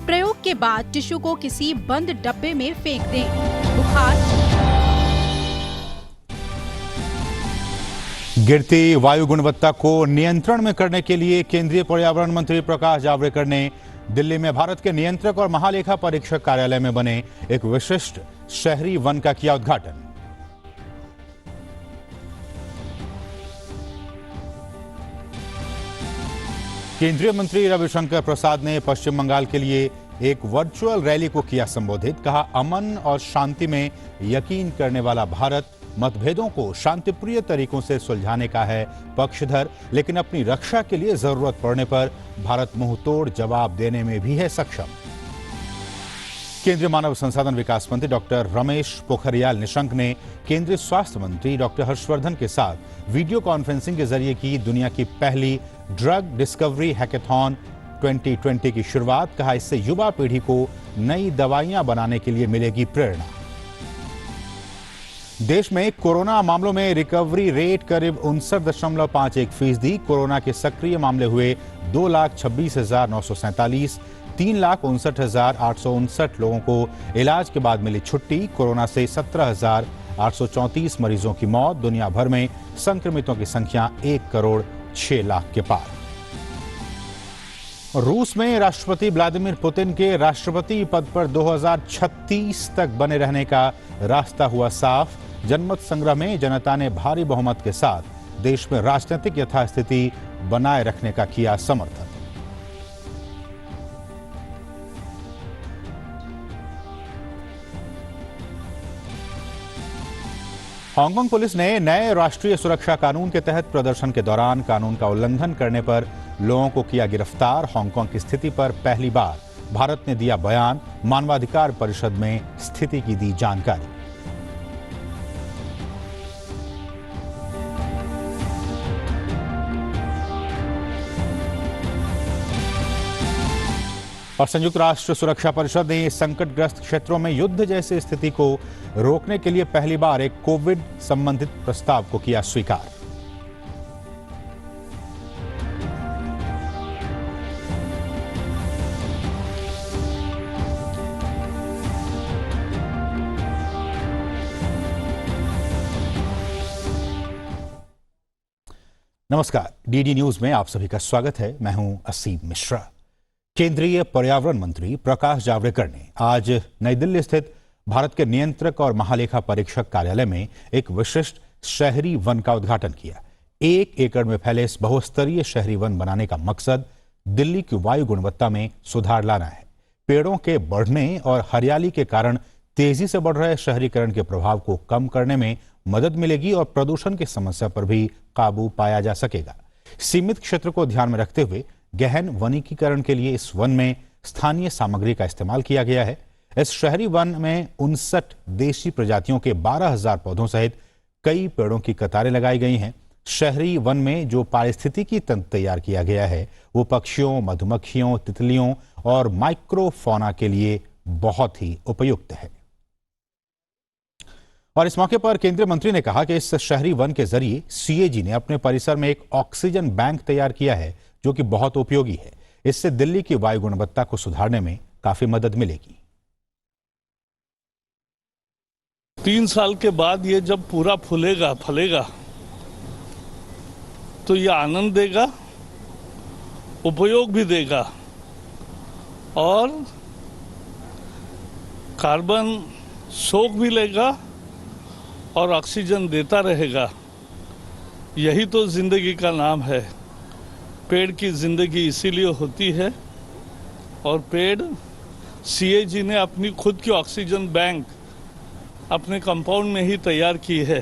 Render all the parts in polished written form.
प्रयोग के बाद टिश्यू को किसी बंद डब्बे में फेंक दें। बुखार, गिरती वायु गुणवत्ता को नियंत्रण में करने के लिए केंद्रीय पर्यावरण मंत्री प्रकाश जावड़ेकर ने दिल्ली में भारत के नियंत्रक और महालेखा परीक्षक कार्यालय में बने एक विशिष्ट शहरी वन का किया उद्घाटन। केंद्रीय मंत्री रविशंकर प्रसाद ने पश्चिम बंगाल के लिए एक वर्चुअल रैली को किया संबोधित। कहा, अमन और शांति में यकीन करने वाला भारत मतभेदों को शांतिप्रिय तरीकों से सुलझाने का है पक्षधर, लेकिन अपनी रक्षा के लिए जरूरत पड़ने पर भारत मुंहतोड़ जवाब देने में भी है सक्षम। केंद्रीय मानव संसाधन विकास मंत्री डॉक्टर रमेश पोखरियाल निशंक ने केंद्रीय स्वास्थ्य मंत्री डॉक्टर हर्षवर्धन के साथ वीडियो कॉन्फ्रेंसिंग के जरिए की दुनिया की पहली ड्रग डिस्कवरी हैकेथॉन 2020 की शुरुआत। कहा, इससे युवा पीढ़ी को नई दवाइयां बनाने के लिए मिलेगी प्रेरणा। देश में कोरोना मामलों में रिकवरी रेट करीब 59.51%। कोरोना के सक्रिय मामले हुए 2,26,947। 3,59,859 लोगों को इलाज के बाद मिली छुट्टी। कोरोना से 17,834 मरीजों की मौत। दुनिया भर में संक्रमितों की संख्या 1,06,00,000 के पार। रूस में राष्ट्रपति व्लादिमीर पुतिन के राष्ट्रपति पद पर 2036 तक बने रहने का रास्ता हुआ साफ। जनमत संग्रह में जनता ने भारी बहुमत के साथ देश में राजनीतिक यथास्थिति बनाए रखने का किया समर्थन। हांगकांग पुलिस ने नए राष्ट्रीय सुरक्षा कानून के तहत प्रदर्शन के दौरान कानून का उल्लंघन करने पर लोगों को किया गिरफ्तार। हांगकांग की स्थिति पर पहली बार भारत ने दिया बयान। मानवाधिकार परिषद में स्थिति की दी जानकारी। और संयुक्त राष्ट्र सुरक्षा परिषद ने संकटग्रस्त क्षेत्रों में युद्ध जैसी स्थिति को रोकने के लिए पहली बार एक कोविड संबंधित प्रस्ताव को किया स्वीकार। नमस्कार, डीडी न्यूज में आप सभी का स्वागत है। मैं हूं असीम मिश्रा। केंद्रीय पर्यावरण मंत्री प्रकाश जावड़ेकर ने आज नई दिल्ली स्थित भारत के नियंत्रक और महालेखा परीक्षक कार्यालय में एक विशिष्ट शहरी वन का उद्घाटन किया। 1 एकड़ में फैले इस बहुस्तरीय शहरी वन बनाने का मकसद दिल्ली की वायु गुणवत्ता में सुधार लाना है। पेड़ों के बढ़ने और हरियाली के कारण तेजी से बढ़ रहे शहरीकरण के प्रभाव को कम करने में मदद मिलेगी और प्रदूषण की समस्या पर भी काबू पाया जा सकेगा। सीमित क्षेत्र को ध्यान में रखते हुए गहन वनीकरण के लिए इस वन में स्थानीय सामग्री का इस्तेमाल किया गया है। इस शहरी वन में 59 देशी प्रजातियों के 12,000 पौधों सहित कई पेड़ों की कतारें लगाई गई हैं। शहरी वन में जो पारिस्थितिकी तंत्र तैयार किया गया है वो पक्षियों, मधुमक्खियों, तितलियों और माइक्रोफौना के लिए बहुत ही उपयुक्त है। और इस मौके पर केंद्रीय मंत्री ने कहा कि इस शहरी वन के जरिए सीएजी ने अपने परिसर में एक ऑक्सीजन बैंक तैयार किया है जो कि बहुत उपयोगी है। इससे दिल्ली की वायु गुणवत्ता को सुधारने में काफी मदद मिलेगी। 3 साल के बाद ये जब पूरा फलेगा तो ये आनंद देगा, उपयोग भी देगा और कार्बन सोख भी लेगा और ऑक्सीजन देता रहेगा। यही तो जिंदगी का नाम है। पेड़ की जिंदगी इसीलिए होती है और पेड़ सीएजी ने अपनी खुद की ऑक्सीजन बैंक अपने कंपाउंड में ही तैयार की है।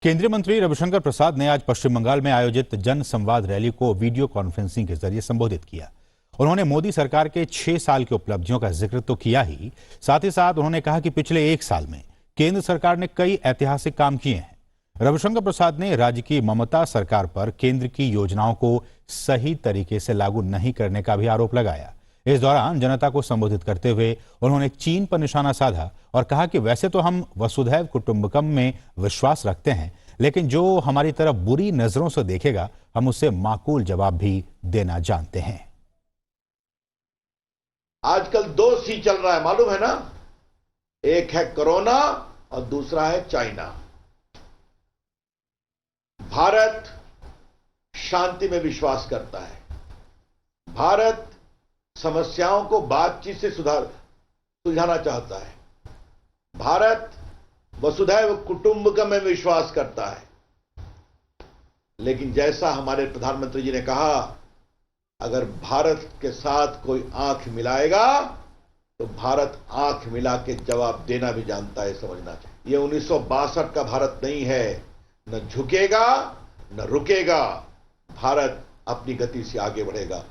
केंद्रीय मंत्री रविशंकर प्रसाद ने आज पश्चिम बंगाल में आयोजित जन संवाद रैली को वीडियो कॉन्फ्रेंसिंग के जरिए संबोधित किया। उन्होंने मोदी सरकार के 6 साल की उपलब्धियों का जिक्र तो किया ही, साथ ही साथ उन्होंने कहा कि पिछले 1 साल में केंद्र सरकार ने कई ऐतिहासिक काम किए हैं। रविशंकर प्रसाद ने राज्य की ममता सरकार पर केंद्र की योजनाओं को सही तरीके से लागू नहीं करने का भी आरोप लगाया। इस दौरान जनता को संबोधित करते हुए उन्होंने चीन पर निशाना साधा और कहा कि वैसे तो हम वसुधैव कुटुंबकम में विश्वास रखते हैं, लेकिन जो हमारी तरफ बुरी नजरों से देखेगा हम उसे माकूल जवाब भी देना जानते हैं। आजकल 2 सी चल रहा है, मालूम है ना? एक है कोरोना और दूसरा है चाइना। भारत शांति में विश्वास करता है। भारत समस्याओं को बातचीत से सुलझाना चाहता है। भारत वसुधैव कुटुंबकम में विश्वास करता है। लेकिन जैसा हमारे प्रधानमंत्री जी ने कहा, अगर भारत के साथ कोई आंख मिलाएगा तो भारत आंख मिला के जवाब देना भी जानता है, समझना चाहिए। ये 1962 का भारत नहीं है, न झुकेगा न रुकेगा। भारत अपनी गति से आगे बढ़ेगा।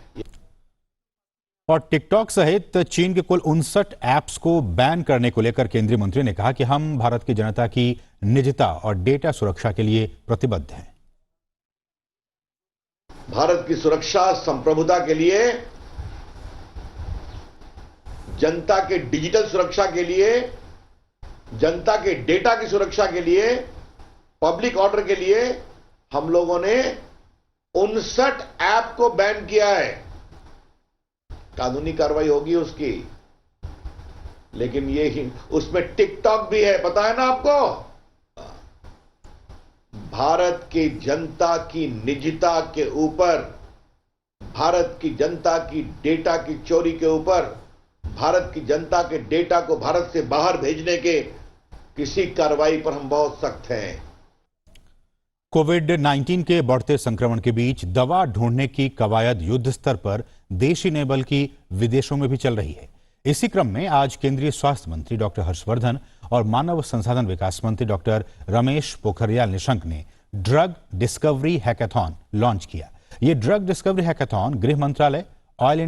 और टिकटॉक सहित चीन के कुल 59 ऐप्स को बैन करने को लेकर केंद्रीय मंत्री ने कहा कि हम भारत की जनता की निजता और डेटा सुरक्षा के लिए प्रतिबद्ध हैं। भारत की सुरक्षा संप्रभुता के लिए, जनता के डिजिटल सुरक्षा के लिए, जनता के डेटा की सुरक्षा के लिए, पब्लिक ऑर्डर के लिए हम लोगों ने 59 ऐप को बैन किया है। कानूनी कार्रवाई होगी उसकी, लेकिन ये उसमें टिकटॉक भी है, पता है ना आपको? भारत की जनता की निजता के ऊपर, भारत की जनता की डेटा की चोरी के ऊपर, भारत की जनता के डेटा को भारत से बाहर भेजने के किसी कार्रवाई पर हम बहुत सख्त हैं। कोविड-19 के बढ़ते संक्रमण के बीच दवा ढूंढने की कवायद युद्ध स्तर पर देश ही नहीं बल्कि विदेशों में भी चल रही है। इसी क्रम में आज केंद्रीय स्वास्थ्य मंत्री डॉक्टर हर्षवर्धन और मानव संसाधन विकास मंत्री डॉक्टर रमेश पोखरियाल निशंक ने ड्रग डिस्कवरी हैकाथॉन लॉन्च किया। ये ड्रग डिस्कवरी हैकाथॉन गृह मंत्रालय, all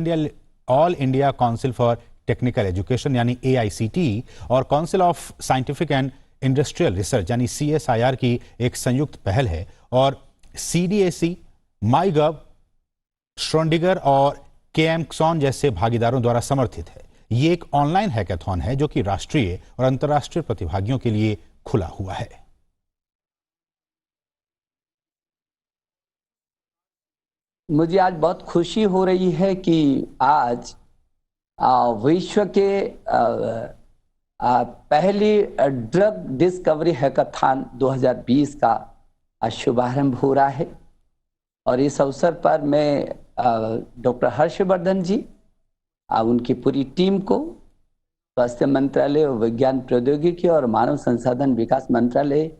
India council for technical education यानी AICTE और council of scientific and industrial research यानी CSIR की एक संयुक्त पहल है और CDAC, माईगव, श्रोडिंगर और केएमक्सॉन जैसे भागीदारों द्वारा समर्थित है। ये एक ऑनलाइन हैकाथॉन है जो कि राष्ट्रीय और अंतर्राष्ट्रीय प्रतिभागियों के लिए खुला हुआ है। मुझे आज बहुत खुशी हो रही है कि आज विश्व के पहली ड्रग डिस्कवरी हैकाथॉन 2020 का शुभारंभ हो रहा है और इस अवसर पर मैं डॉक्टर हर्षवर्धन जी, उनकी पूरी टीम को, स्वास्थ्य मंत्रालय, विज्ञान प्रौद्योगिकी और मानव संसाधन विकास मंत्रालय,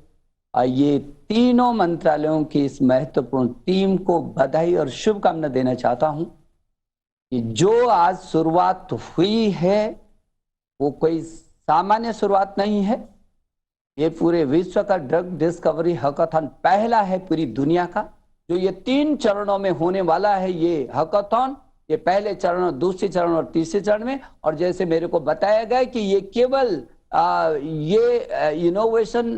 ये तीनों मंत्रालयों की इस महत्वपूर्ण टीम को बधाई और शुभकामना देना चाहता हूं कि जो आज शुरुआत हुई है वो कोई सामान्य शुरुआत नहीं है। ये पूरे विश्व का ड्रग डिस्कवरी हैकाथॉन पहला है पूरी दुनिया का, जो ये 3 चरणों में होने वाला है। ये हैकाथॉन, ये पहले चरण, दूसरे चरण और तीसरे चरण में। और जैसे मेरे को बताया गया कि ये केवल ये इनोवेशन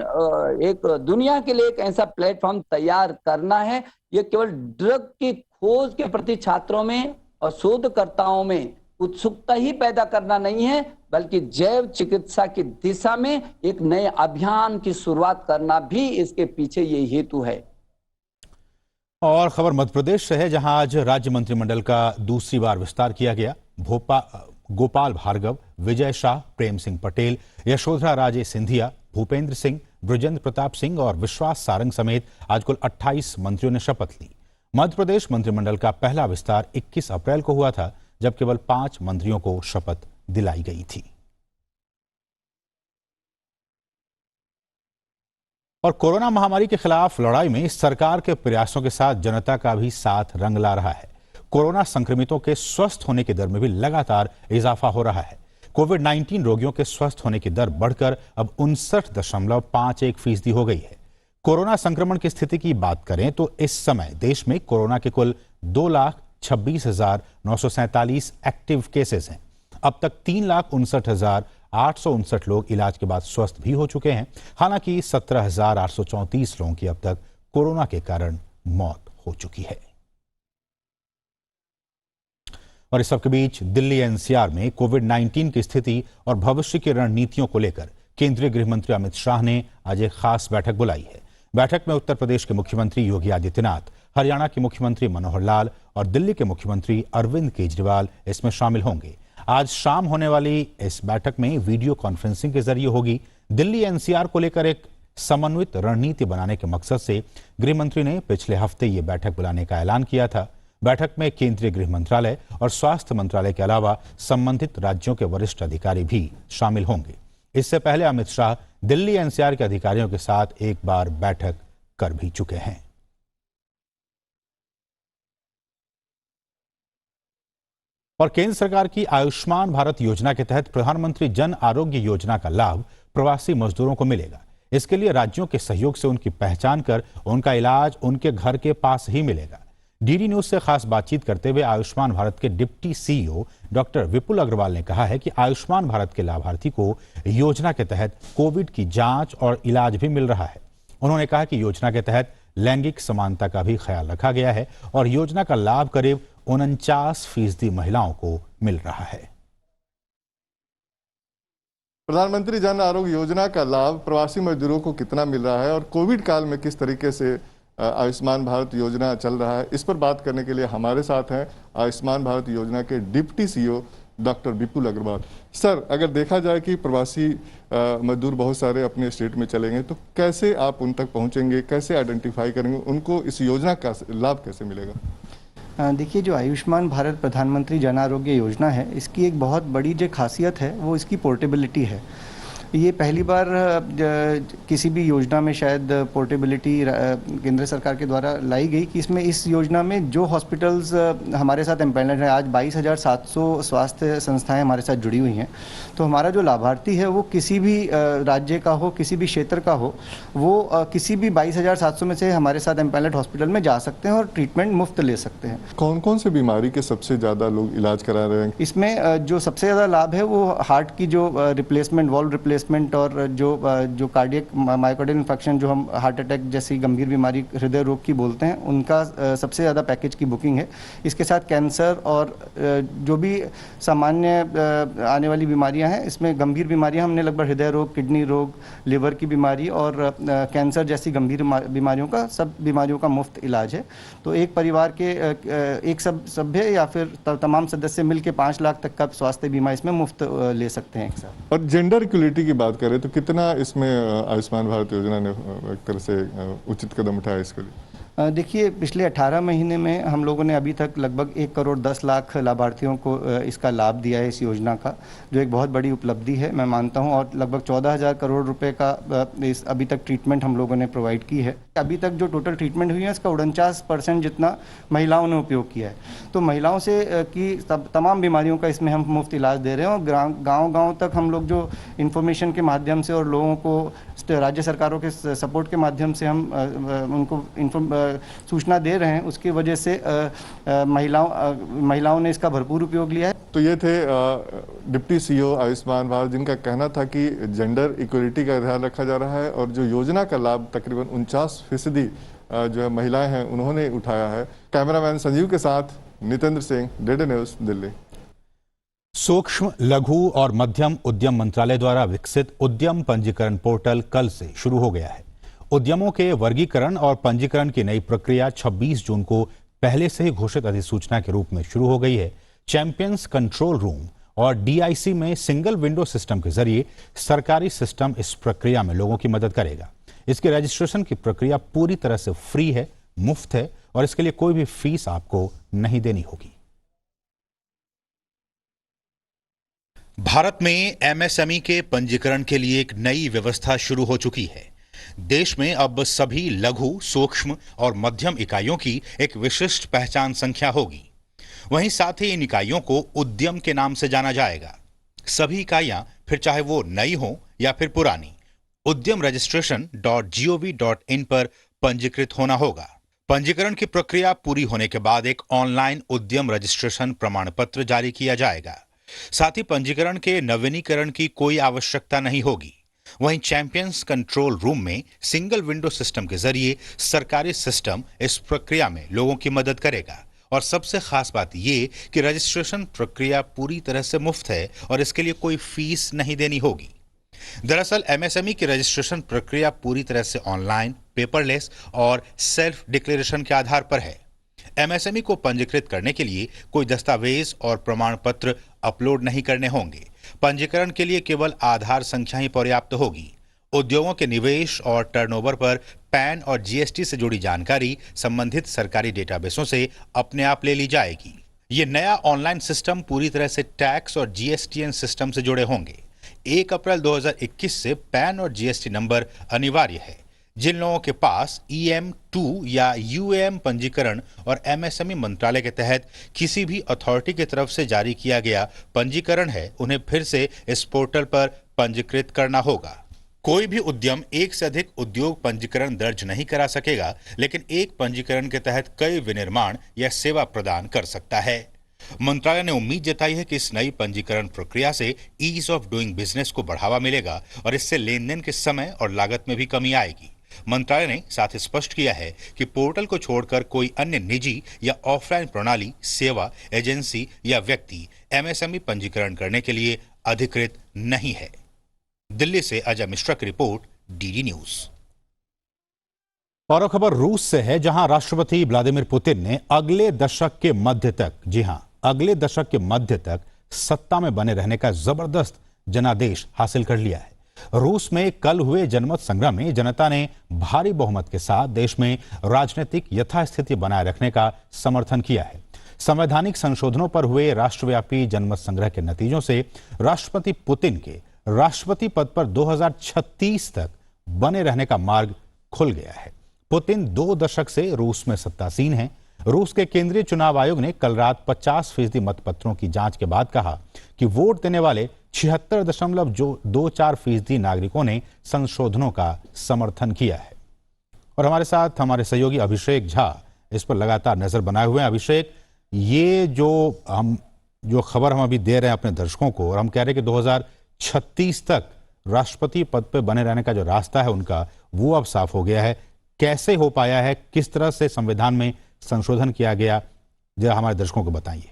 एक दुनिया के लिए एक ऐसा प्लेटफॉर्म तैयार करना है। ये केवल ड्रग की खोज के प्रति छात्रों में और शोधकर्ताओं में उत्सुकता ही पैदा करना नहीं है, बल्कि जैव चिकित्सा की दिशा में एक नए अभियान की शुरुआत करना भी इसके पीछे ये हेतु है। और खबर मध्य प्रदेश से है, जहां आज राज्य मंत्रिमंडल का दूसरी बार विस्तार किया गया। गोपाल भार्गव, विजय शाह, प्रेम सिंह पटेल, यशोधरा राजे सिंधिया, भूपेंद्र सिंह, बृजेंद्र प्रताप सिंह और विश्वास सारंग समेत आज कुल 28 मंत्रियों ने शपथ ली। मध्य प्रदेश मंत्रिमंडल का पहला विस्तार 21 अप्रैल को हुआ था, जब केवल 5 मंत्रियों को शपथ दिलाई गई थी। और कोरोना महामारी के खिलाफ लड़ाई में सरकार के प्रयासों के साथ जनता का भी साथ रंग ला रहा है। कोरोना संक्रमितों के स्वस्थ होने की दर में भी लगातार इजाफा हो रहा है। कोविड-19 रोगियों के स्वस्थ होने की दर बढ़कर अब 59.51% हो गई है। कोरोना संक्रमण की स्थिति की बात करें तो इस समय देश में कोरोना के कुल 2,26,947 एक्टिव केसेस हैं। अब तक 3,59,859 लोग इलाज के बाद स्वस्थ भी हो चुके हैं। हालांकि 17,834 लोगों की अब तक कोरोना के कारण मौत हो चुकी है। और इस सबके बीच दिल्ली NCR में कोविड-19 की स्थिति और भविष्य की रणनीतियों को लेकर केंद्रीय गृह मंत्री अमित शाह ने आज एक खास बैठक बुलाई है। बैठक में उत्तर प्रदेश के मुख्यमंत्री योगी आदित्यनाथ, हरियाणा के मुख्यमंत्री मनोहर लाल और दिल्ली के मुख्यमंत्री अरविंद केजरीवाल इसमें शामिल होंगे। आज शाम होने वाली इस बैठक में वीडियो कॉन्फ्रेंसिंग के जरिए होगी। दिल्ली एनसीआर को लेकर एक समन्वित रणनीति बनाने के मकसद से गृह मंत्री ने पिछले हफ्ते ये बैठक बुलाने का ऐलान किया था। बैठक में केंद्रीय गृह मंत्रालय और स्वास्थ्य मंत्रालय के अलावा संबंधित राज्यों के वरिष्ठ अधिकारी भी शामिल होंगे। इससे पहले अमित शाह दिल्ली एनसीआर के अधिकारियों के साथ एक बार बैठक कर भी चुके हैं। और केंद्र सरकार की आयुष्मान भारत योजना के तहत प्रधानमंत्री जन आरोग्य योजना का लाभ प्रवासी मजदूरों को मिलेगा। इसके लिए राज्यों के सहयोग से उनकी पहचान कर उनका इलाज उनके घर के पास ही मिलेगा। डीडी न्यूज से खास बातचीत करते हुए आयुष्मान भारत के डिप्टी सीईओ डॉक्टर विपुल अग्रवाल ने कहा है कि आयुष्मान भारत के लाभार्थी को योजना के तहत कोविड की जांच और इलाज भी मिल रहा है। उन्होंने कहा कि योजना के तहत लैंगिक समानता का भी ख्याल रखा गया है और योजना का लाभ करीब 49% महिलाओं को मिल रहा है। प्रधानमंत्री जन आरोग्य योजना का लाभ प्रवासी मजदूरों को कितना मिल रहा है और कोविड काल में किस तरीके से आयुष्मान भारत योजना चल रहा है, इस पर बात करने के लिए हमारे साथ हैं आयुष्मान भारत योजना के डिप्टी सीईओ डॉक्टर विपुल अग्रवाल। सर, अगर देखा जाए कि प्रवासी मजदूर बहुत सारे अपने स्टेट में चलेंगे तो कैसे आप उन तक पहुंचेंगे, कैसे आइडेंटिफाई करेंगे, उनको इस योजना का लाभ कैसे मिलेगा? देखिए, जो आयुष्मान भारत प्रधानमंत्री जन आरोग्य योजना है, इसकी एक बहुत बड़ी जो खासियत है वो इसकी पोर्टेबिलिटी है। ये पहली बार किसी भी योजना में शायद पोर्टेबिलिटी केंद्र सरकार के द्वारा लाई गई कि इसमें इस योजना में जो हॉस्पिटल्स हमारे साथ एम्प्लॉयमेंट है, आज 22,700 स्वास्थ्य संस्थाएं हमारे साथ जुड़ी हुई हैं। तो हमारा जो लाभार्थी है वो किसी भी राज्य का हो, किसी भी क्षेत्र का हो, वो किसी भी 22,700 में से हमारे साथ एम्प्लॉयमेंट हॉस्पिटल में जा सकते हैं और ट्रीटमेंट मुफ्त ले सकते हैं। कौन कौन से बीमारी के सबसे ज़्यादा लोग इलाज करा रहे हैं? इसमें जो सबसे ज़्यादा लाभ है वो हार्ट की जो रिप्लेसमेंट, वॉल्व रिप्लेसमेंट और जो कार्डियक मायोकार्डियल इन्फेक्शन, जो हम हार्ट अटैक जैसी गंभीर बीमारी हृदय रोग की बोलते हैं, उनका सबसे ज़्यादा पैकेज की बुकिंग है। इसके साथ कैंसर और जो भी सामान्य आने वाली बीमारियां हैं, इसमें गंभीर बीमारियां हमने लगभग हृदय रोग, किडनी रोग, लिवर की बीमारी और कैंसर जैसी गंभीर बीमारियों का, सब बीमारियों का मुफ्त इलाज है। तो एक परिवार के एक सभ्य या फिर तमाम सदस्य मिल के 5 लाख तक का स्वास्थ्य बीमा इसमें मुफ्त ले सकते हैं एक साथ। और जेंडर इक्वलिटी की बात करें तो कितना इसमें आयुष्मान भारत योजना ने एक तरह से उचित कदम उठाया इसके लिए? देखिए, पिछले 18 महीने में हम लोगों ने अभी तक लगभग 1 करोड़ 10 लाख लाभार्थियों को इसका लाभ दिया है, इस योजना का, जो एक बहुत बड़ी उपलब्धि है मैं मानता हूं। और लगभग 14,000 करोड़ रुपए का इस अभी तक ट्रीटमेंट हम लोगों ने प्रोवाइड की है। अभी तक जो टोटल ट्रीटमेंट हुई है इसका 49% जितना महिलाओं ने उपयोग किया है। तो महिलाओं से की तमाम बीमारियों का इसमें हम मुफ्त इलाज दे रहे हैं और गाँव तक हम लोग जो इन्फॉर्मेशन के माध्यम से और लोगों को राज्य सरकारों के सपोर्ट के माध्यम से हम उनको सूचना दे रहे हैं, उसकी वजह से महिलाओं ने इसका भरपूर उपयोग लिया है। तो ये थे डिप्टी सीईओ आयुष्मान भारत, जिनका कहना था कि जेंडर इक्वलिटी का ध्यान रखा जा रहा है और जो योजना का लाभ तकरीबन 49% जो है महिलाएं हैं उन्होंने उठाया है। कैमरामैन संजीव के साथ नितेंद्र सिंह, डीडी न्यूज, दिल्ली। सूक्ष्म, लघु और मध्यम उद्यम मंत्रालय द्वारा विकसित उद्यम पंजीकरण पोर्टल कल से शुरू हो गया है। उद्यमों के वर्गीकरण और पंजीकरण की नई प्रक्रिया 26 जून को पहले से ही घोषित अधिसूचना के रूप में शुरू हो गई है। चैंपियंस कंट्रोल रूम और डीआईसी में सिंगल विंडो सिस्टम के जरिए सरकारी सिस्टम इस प्रक्रिया में लोगों की मदद करेगा। इसके रजिस्ट्रेशन की प्रक्रिया पूरी तरह से फ्री है, मुफ्त है और इसके लिए कोई भी फीस आपको नहीं देनी होगी। भारत में एमएसएमई के पंजीकरण के लिए एक नई व्यवस्था शुरू हो चुकी है। देश में अब सभी लघु, सूक्ष्म और मध्यम इकाइयों की एक विशिष्ट पहचान संख्या होगी। वहीं साथ ही इन इकाइयों को उद्यम के नाम से जाना जाएगा। सभी इकाइयां, फिर चाहे वो नई हो या फिर पुरानी, उद्यम registration.gov.in पर पंजीकृत होना होगा। पंजीकरण की प्रक्रिया पूरी होने के बाद एक ऑनलाइन उद्यम रजिस्ट्रेशन प्रमाण पत्र जारी किया जाएगा। साथ ही पंजीकरण के नवीनीकरण की कोई आवश्यकता नहीं होगी। वहीं चैंपियंस कंट्रोल रूम में सिंगल विंडो सिस्टम के जरिए सरकारी सिस्टम इस प्रक्रिया में लोगों की मदद करेगा। और सबसे खास बात यह कि रजिस्ट्रेशन प्रक्रिया पूरी तरह से मुफ्त है और इसके लिए कोई फीस नहीं देनी होगी। दरअसल एमएसएमई की रजिस्ट्रेशन प्रक्रिया पूरी तरह से ऑनलाइन, पेपरलेस और सेल्फ डिक्लेरेशन के आधार पर है। एमएसएमई को पंजीकृत करने के लिए कोई दस्तावेज और प्रमाण पत्र अपलोड नहीं करने होंगे। पंजीकरण के लिए केवल आधार संख्या ही पर्याप्त होगी। उद्योगों के निवेश और टर्नओवर पर पैन और जीएसटी से जुड़ी जानकारी संबंधित सरकारी डेटाबेसों से अपने आप ले ली जाएगी। ये नया ऑनलाइन सिस्टम पूरी तरह से टैक्स और जीएसटीएन सिस्टम से जुड़े होंगे। 1 अप्रैल 2021 से पैन और जीएसटी नंबर अनिवार्य है। जिन लोगों के पास EM2 या UAM पंजीकरण और एमएसएमई मंत्रालय के तहत किसी भी अथॉरिटी की तरफ से जारी किया गया पंजीकरण है, उन्हें फिर से इस पोर्टल पर पंजीकृत करना होगा। कोई भी उद्यम एक से अधिक उद्योग पंजीकरण दर्ज नहीं करा सकेगा, लेकिन एक पंजीकरण के तहत कई विनिर्माण या सेवा प्रदान कर सकता है। मंत्रालय ने उम्मीद जताई है कि इस नई पंजीकरण प्रक्रिया से ईज ऑफ डूइंग बिजनेस को बढ़ावा मिलेगा और इससे लेन देन के समय और लागत में भी कमी आएगी। मंत्रालय ने साथ ही स्पष्ट किया है कि पोर्टल को छोड़कर कोई अन्य निजी या ऑफलाइन प्रणाली, सेवा, एजेंसी या व्यक्ति एमएसएमई पंजीकरण करने के लिए अधिकृत नहीं है। दिल्ली से अजय मिश्रा की रिपोर्ट, डीडी न्यूज। और खबर रूस से है, जहां राष्ट्रपति व्लादिमीर पुतिन ने अगले दशक के मध्य तक, जी हां, अगले दशक के मध्य तक सत्ता में बने रहने का जबरदस्त जनादेश हासिल कर लिया है। रूस में कल हुए जनमत संग्रह में जनता ने भारी बहुमत के साथ देश में राजनीतिक यथास्थिति बनाए रखने का समर्थन किया है। संवैधानिक संशोधनों पर हुए राष्ट्रव्यापी जनमत संग्रह के नतीजों से राष्ट्रपति पुतिन के राष्ट्रपति पद पर 2036 तक बने रहने का मार्ग खुल गया है। पुतिन 2 दशक से रूस में सत्तासीन हैं। रूस के केंद्रीय चुनाव आयोग ने कल रात 50% मतपत्रों की जांच के बाद कहा कि वोट देने वाले 76.24% नागरिकों ने संशोधनों का समर्थन किया है। और हमारे साथ हमारे सहयोगी अभिषेक झा इस पर लगातार नजर बनाए हुए हैं। अभिषेक, ये जो खबर हम अभी दे रहे हैं अपने दर्शकों को, और हम कह रहे हैं कि 2036 तक राष्ट्रपति पद पर बने रहने का जो रास्ता है उनका, वो अब साफ हो गया है। कैसे हो पाया है, किस तरह से संविधान में संशोधन किया गया, जरा हमारे दर्शकों को बताइए।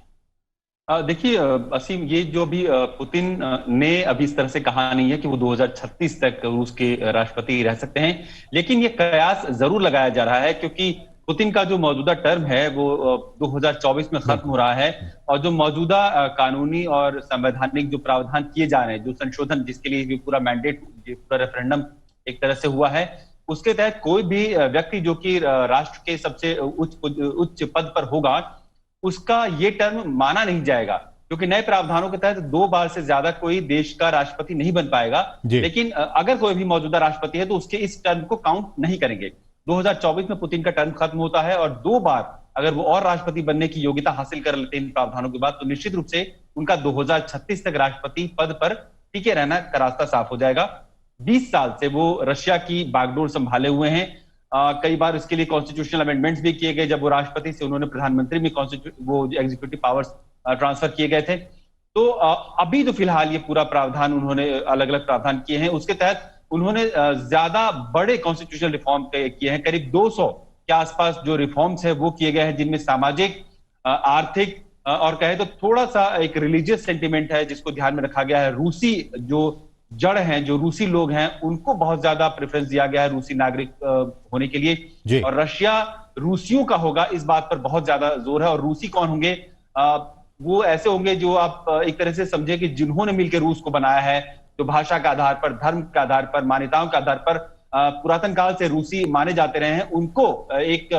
देखिए असीम, ये जो भी पुतिन ने अभी इस तरह से कहा नहीं है कि वो 2036 तक रूस के राष्ट्रपति रह सकते हैं, लेकिन ये कयास जरूर लगाया जा रहा है क्योंकि पुतिन का जो मौजूदा टर्म है वो 2024 में खत्म हो रहा है और जो मौजूदा कानूनी और संवैधानिक जो प्रावधान किए जा रहे हैं, जो संशोधन जिसके लिए पूरा मैंडेट, पूरा रेफरेंडम एक तरह से हुआ है, उसके तहत कोई भी व्यक्ति जो कि राष्ट्र के सबसे उच्च पद पर होगा, उसका ये टर्म माना नहीं जाएगा क्योंकि नए प्रावधानों के तहत 2 बार से ज्यादा कोई देश का राष्ट्रपति नहीं बन पाएगा। लेकिन अगर कोई भी मौजूदा राष्ट्रपति है तो उसके इस टर्म को काउंट नहीं करेंगे। 2024 में पुतिन का टर्म खत्म होता है और 2 बार अगर वो और राष्ट्रपति बनने की योग्यता हासिल कर लेते हैं इन प्रावधानों के बाद, तो निश्चित रूप से उनका 2036 तक राष्ट्रपति पद पर टिके रहना का रास्ता साफ हो जाएगा। 20 साल से वो रशिया की बागडोर संभाले हुए हैं। कई बार इसके लिए कॉन्स्टिट्यूशनल अमेंडमेंट्स भी किए गए। जब वो राष्ट्रपति से उन्होंने प्रधानमंत्री में वो एग्जीक्यूटिव पावर्स ट्रांसफर किए गए थे। तो अभी तो फिलहाल ये पूरा प्रावधान उन्होंने अलग अलग प्रावधान किए हैं, उसके तहत उन्होंने ज्यादा बड़े कॉन्स्टिट्यूशनल रिफॉर्म किए हैं। करीब 200 के आसपास जो रिफॉर्म्स है वो किए गए हैं, जिनमें सामाजिक, आर्थिक और कहे तो थोड़ा सा एक रिलीजियस सेंटिमेंट है जिसको ध्यान में रखा गया है। रूसी जो जड़ हैं, जो रूसी लोग हैं, उनको बहुत ज्यादा प्रेफरेंस दिया गया है रूसी नागरिक होने के लिए, और रशिया रूसियों का होगा इस बात पर बहुत ज्यादा जोर है। और रूसी कौन होंगे? वो ऐसे होंगे जो आप एक तरह से समझे कि जिन्होंने मिलकर रूस को बनाया है, जो भाषा के आधार पर, धर्म के आधार पर, मान्यताओं के आधार पर पुरातन काल से रूसी माने जाते रहे हैं, उनको एक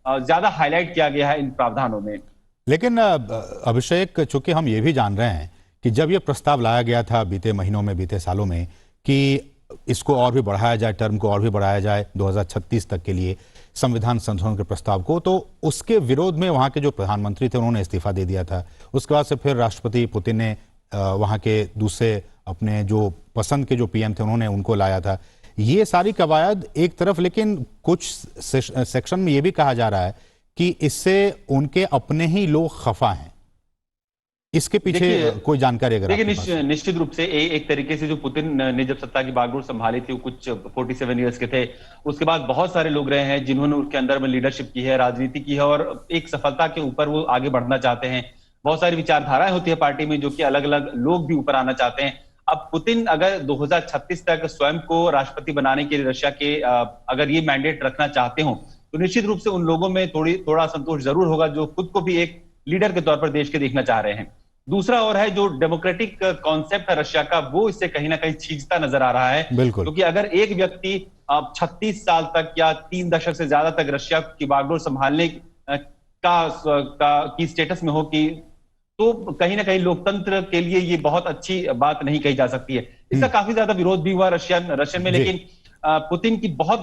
ज्यादा हाईलाइट किया गया है इन प्रावधानों में। लेकिन अभिषेक, चूंकि हम ये भी जान रहे हैं कि जब ये प्रस्ताव लाया गया था बीते महीनों में, बीते सालों में, कि इसको और भी बढ़ाया जाए, टर्म को और भी बढ़ाया जाए 2036 तक के लिए संविधान संशोधन के प्रस्ताव को, तो उसके विरोध में वहां के जो प्रधानमंत्री थे उन्होंने इस्तीफा दे दिया था। उसके बाद से फिर राष्ट्रपति पुतिन ने वहां के दूसरे अपने जो पसंद के जो पीएम थे उन्होंने उनको लाया था। ये सारी कवायद एक तरफ, लेकिन कुछ सेक्शन में ये भी कहा जा रहा है कि इससे उनके अपने ही लोग खफा हैं। इसके पीछे कोई जानकारी अगर देखिए, निश्चित रूप से एक तरीके से जो पुतिन ने जब सत्ता की बागडोर संभाली थी, वो कुछ 47 इयर्स के थे। उसके बाद बहुत सारे लोग रहे हैं जिन्होंने उसके अंदर में लीडरशिप की है, राजनीति की है, और एक सफलता के ऊपर वो आगे बढ़ना चाहते हैं। बहुत सारी विचारधाराएं होती है पार्टी में जो कि अलग अलग लोग भी ऊपर आना चाहते हैं। अब पुतिन अगर 2036 तक स्वयं को राष्ट्रपति बनाने के लिए रशिया के अगर ये मैंडेट रखना चाहते हो, तो निश्चित रूप से उन लोगों में थोड़ा असंतोष जरूर होगा जो खुद को भी एक लीडर के तौर पर देश के देखना चाह रहे हैं। दूसरा और है जो डेमोक्रेटिक कॉन्सेप्ट है रशिया का, वो इससे कहीं ना कहीं छींचता नजर आ रहा है। बिल्कुल। क्योंकि अगर एक व्यक्ति 36 साल तक या 3 दशक से ज्यादा तक रशिया की बागडोर संभालने की स्टेटस में हो कि तो कहीं ना कहीं लोकतंत्र के लिए ये बहुत अच्छी बात नहीं कही जा सकती है। इसका काफी ज्यादा विरोध भी हुआ रशियन में, लेकिन पुतिन की बहुत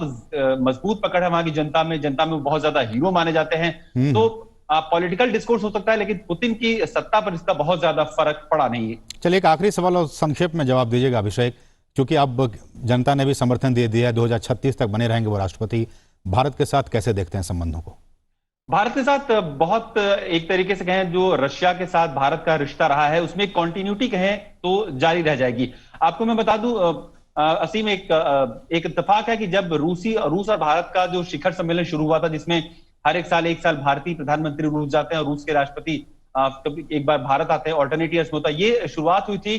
मजबूत पकड़ है वहां की जनता में बहुत ज्यादा हीरो माने जाते हैं। तो पॉलिटिकल डिस्कोर्स हो सकता है, लेकिन पुतिन की सत्ता पर इसका बहुत ज्यादा फर्क पड़ा नहीं है। चलिए एक आखिरी सवाल और संक्षेप में जवाब दीजिएगा अभिषेक, क्योंकि अब जनता ने भी समर्थन दे दिया है, 2036 तक बने रहेंगे वो राष्ट्रपति। भारत के साथ कैसे देखते हैं संबंधों को? भारत के साथ बहुत एक तरीके से कहें जो रशिया के साथ भारत का रिश्ता रहा है उसमें कंटिन्यूटी कहें तो जारी रह जाएगी। आपको मैं बता दूं असीम, एक इत्तेफाक है कि जब रूस और भारत का जो शिखर सम्मेलन शुरू हुआ था, जिसमें हर एक साल भारतीय प्रधानमंत्री रूस जाते हैं और रूस के राष्ट्रपति कभी एक बार भारत आते हैं, ऑल्टरनेट ईयर्स में होता है। ये शुरुआत हुई थी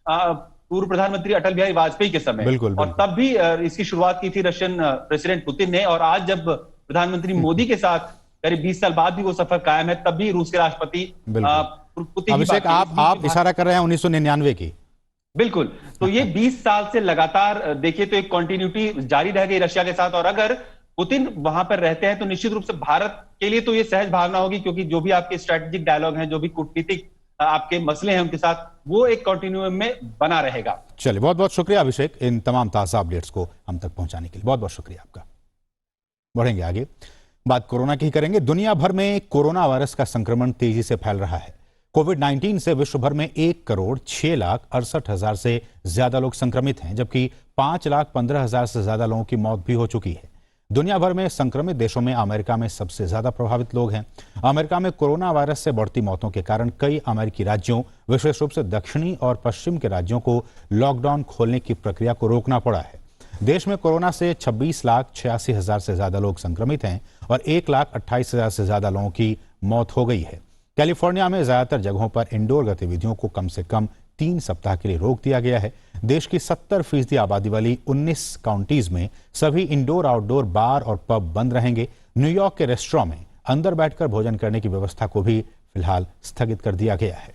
पूर्व प्रधानमंत्री अटल बिहारी वाजपेयी के समय। बिल्कुल, और तब भी इसकी शुरुआत की थी रशियन प्रेसिडेंट पुतिन ने, और आज जब प्रधानमंत्री मोदी के साथ करीब 20 साल बाद भी वो सफर कायम है, तब भी रूस के राष्ट्रपति पुतिन। अभिषेक, आप इशारा कर रहे हैं 1999 की। बिल्कुल, तो ये 20 साल से लगातार देखिए तो एक कंटिन्यूटी जारी रह गई रशिया के साथ, और अगर पुतिन वहां पर रहते हैं तो निश्चित रूप से भारत के लिए तो ये सहज भावना होगी, क्योंकि जो भी आपके स्ट्रेटेजिक डायलॉग हैं, जो भी कूटनीतिक आपके मसले हैं उनके साथ, वो एक कंटिन्यूम में बना रहेगा। चलिए, बहुत बहुत शुक्रिया अभिषेक, इन तमाम ताजा अपडेट्स को हम तक पहुंचाने के लिए बहुत बहुत शुक्रिया आपका। बढ़ेंगे आगे, बात कोरोना की ही करेंगे। दुनिया भर में कोरोना वायरस का संक्रमण तेजी से फैल रहा है। कोविड-19 से विश्व भर में 1,06,68,000 से ज्यादा लोग संक्रमित हैं, जबकि 5,15,000 से ज्यादा लोगों की मौत भी हो चुकी है। दुनिया भर में संक्रमित देशों में अमेरिका में सबसे ज्यादा प्रभावित लोग हैं। अमेरिका में कोरोना वायरस से बढ़ती मौतों के कारण कई अमेरिकी राज्यों, विशेष रूप से दक्षिणी और पश्चिम के राज्यों को लॉकडाउन खोलने की प्रक्रिया को रोकना पड़ा है। देश में कोरोना से 26,86,000 से ज्यादा लोग संक्रमित हैं और 1,28,000 से ज्यादा लोगों की मौत हो गई है। कैलिफोर्निया में ज्यादातर जगहों पर इंडोर गतिविधियों को कम से कम 3 सप्ताह के लिए रोक दिया गया है। देश की 70% आबादी वाली 19 काउंटीज में सभी इंडोर आउटडोर बार और पब बंद रहेंगे। न्यूयॉर्क के रेस्टोरेंट में अंदर बैठकर भोजन करने की व्यवस्था को भी फिलहाल स्थगित कर दिया गया है।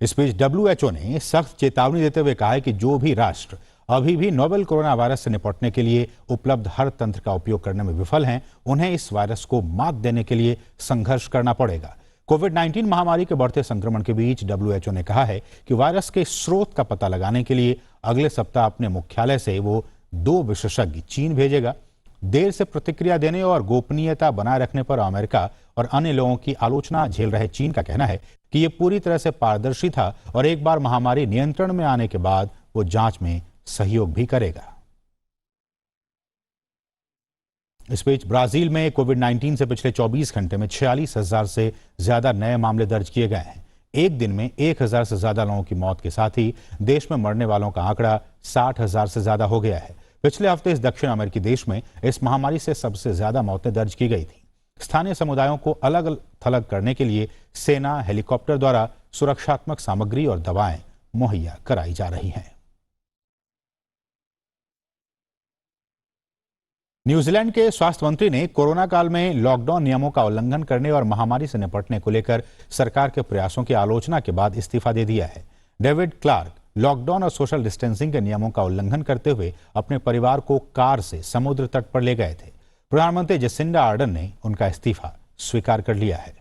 इस बीच WHO ने सख्त चेतावनी देते हुए कहा है कि जो भी राष्ट्र अभी भी नोवेल कोरोना वायरस से निपटने के लिए उपलब्ध हर तंत्र का उपयोग करने में विफल हैं, उन्हें इस वायरस को मात देने के लिए संघर्ष करना पड़ेगा। कोविड-19 महामारी के बढ़ते संक्रमण के बीच WHO ने कहा है कि वायरस के स्रोत का पता लगाने के लिए अगले सप्ताह अपने मुख्यालय से वो 2 विशेषज्ञ चीन भेजेगा। देर से प्रतिक्रिया देने और गोपनीयता बनाए रखने पर अमेरिका और अन्य लोगों की आलोचना झेल रहे चीन का कहना है कि ये पूरी तरह से पारदर्शी था और एक बार महामारी नियंत्रण में आने के बाद वो जांच में सहयोग भी करेगा। इस बीच ब्राजील में कोविड-19 से पिछले 24 घंटे में 46,000 से ज्यादा नए मामले दर्ज किए गए हैं। एक दिन में 1,000 से ज्यादा लोगों की मौत के साथ ही देश में मरने वालों का आंकड़ा 60,000 से ज्यादा हो गया है। पिछले हफ्ते इस दक्षिण अमेरिकी देश में इस महामारी से सबसे ज्यादा मौतें दर्ज की गई थी। स्थानीय समुदायों को अलग थलग करने के लिए सेना हेलीकॉप्टर द्वारा सुरक्षात्मक सामग्री और दवाएं मुहैया कराई जा रही हैं। न्यूजीलैंड के स्वास्थ्य मंत्री ने कोरोना काल में लॉकडाउन नियमों का उल्लंघन करने और महामारी से निपटने को लेकर सरकार के प्रयासों की आलोचना के बाद इस्तीफा दे दिया है। डेविड क्लार्क लॉकडाउन और सोशल डिस्टेंसिंग के नियमों का उल्लंघन करते हुए अपने परिवार को कार से समुद्र तट पर ले गए थे। प्रधानमंत्री जसिंडा आर्डर्न ने उनका इस्तीफा स्वीकार कर लिया है।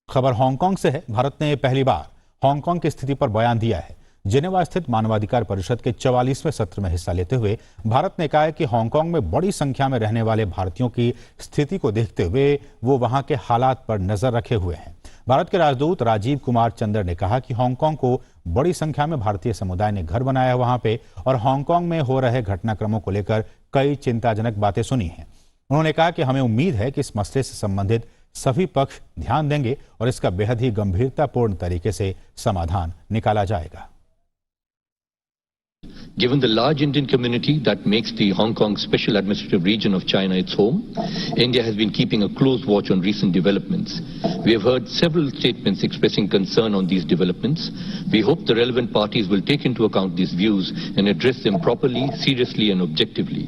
खबर हांगकांग से है। भारत ने पहली बार हांगकांग की स्थिति पर बयान दिया है। जेनेवा स्थित मानवाधिकार परिषद के 44वें सत्र में हिस्सा लेते हुए भारत ने कहा है कि हांगकांग में बड़ी संख्या में रहने वाले भारतीयों की स्थिति को देखते हुए वो वहां के हालात पर नजर रखे हुए हैं। भारत के राजदूत राजीव कुमार चंद्र ने कहा कि हांगकांग को बड़ी संख्या में भारतीय समुदाय ने घर बनाया है वहां पे, और हांगकांग में हो रहे घटनाक्रमों को लेकर कई चिंताजनक बातें सुनी हैं। उन्होंने कहा कि हमें उम्मीद है कि इस मसले से संबंधित सभी पक्ष ध्यान देंगे और इसका बेहद ही गंभीरतापूर्ण तरीके से समाधान निकाला जाएगा। Given the large Indian community that makes the Hong Kong Special Administrative Region of China its home, India has been keeping a close watch on recent developments. We have heard several statements expressing concern on these developments. We hope the relevant parties will take into account these views and address them properly, seriously and objectively.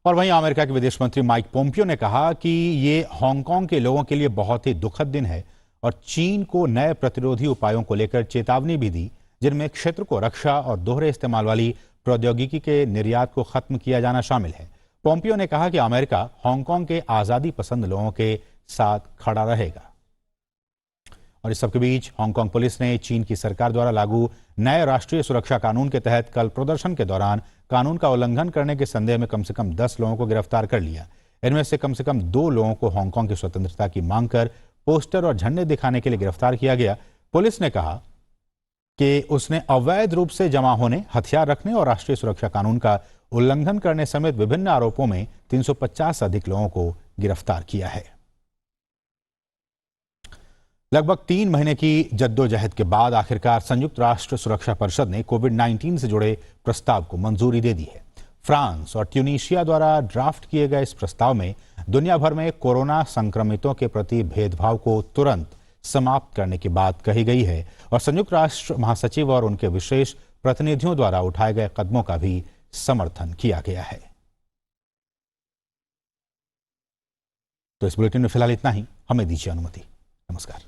और वहीं America के विदेश मंत्री Mike Pompeo ने कहा कि ये Hong Kong के लोगों के लिए बहुत ही दुखद दिन है और चीन को नए प्रतिरोधी उपायों को लेकर चेतावनी भी दी, जिनमें क्षेत्र को रक्षा और दोहरे इस्तेमाल वाली प्रौद्योगिकी के निर्यात को खत्म किया जाना शामिल है। पोम्पियो ने कहा कि अमेरिका हांगकांग के आजादी पसंद लोगों के साथ खड़ा रहेगा। और इस सबके बीच हांगकांग पुलिस ने चीन की सरकार द्वारा लागू नए राष्ट्रीय सुरक्षा कानून के तहत कल प्रदर्शन के दौरान कानून का उल्लंघन करने के संदेह में कम से कम 10 लोगों को गिरफ्तार कर लिया। इनमें से कम 2 लोगों को हांगकांग की स्वतंत्रता की मांग कर पोस्टर और झंडे दिखाने के लिए गिरफ्तार किया गया। पुलिस ने कहा कि उसने अवैध रूप से जमा होने, हथियार रखने और राष्ट्रीय सुरक्षा कानून का उल्लंघन करने समेत विभिन्न आरोपों में 350 से अधिक लोगों को गिरफ्तार किया है। लगभग 3 महीने की जद्दोजहद के बाद आखिरकार संयुक्त राष्ट्र सुरक्षा परिषद ने कोविड-19 से जुड़े प्रस्ताव को मंजूरी दे दी है। फ्रांस और ट्यूनीशिया द्वारा ड्राफ्ट किए गए इस प्रस्ताव में दुनिया भर में कोरोना संक्रमितों के प्रति भेदभाव को तुरंत समाप्त करने की बात कही गई है और संयुक्त राष्ट्र महासचिव और उनके विशेष प्रतिनिधियों द्वारा उठाए गए कदमों का भी समर्थन किया गया है। तो इस बुलेटिन में फिलहाल इतना ही। हमें दीजिए अनुमति। नमस्कार।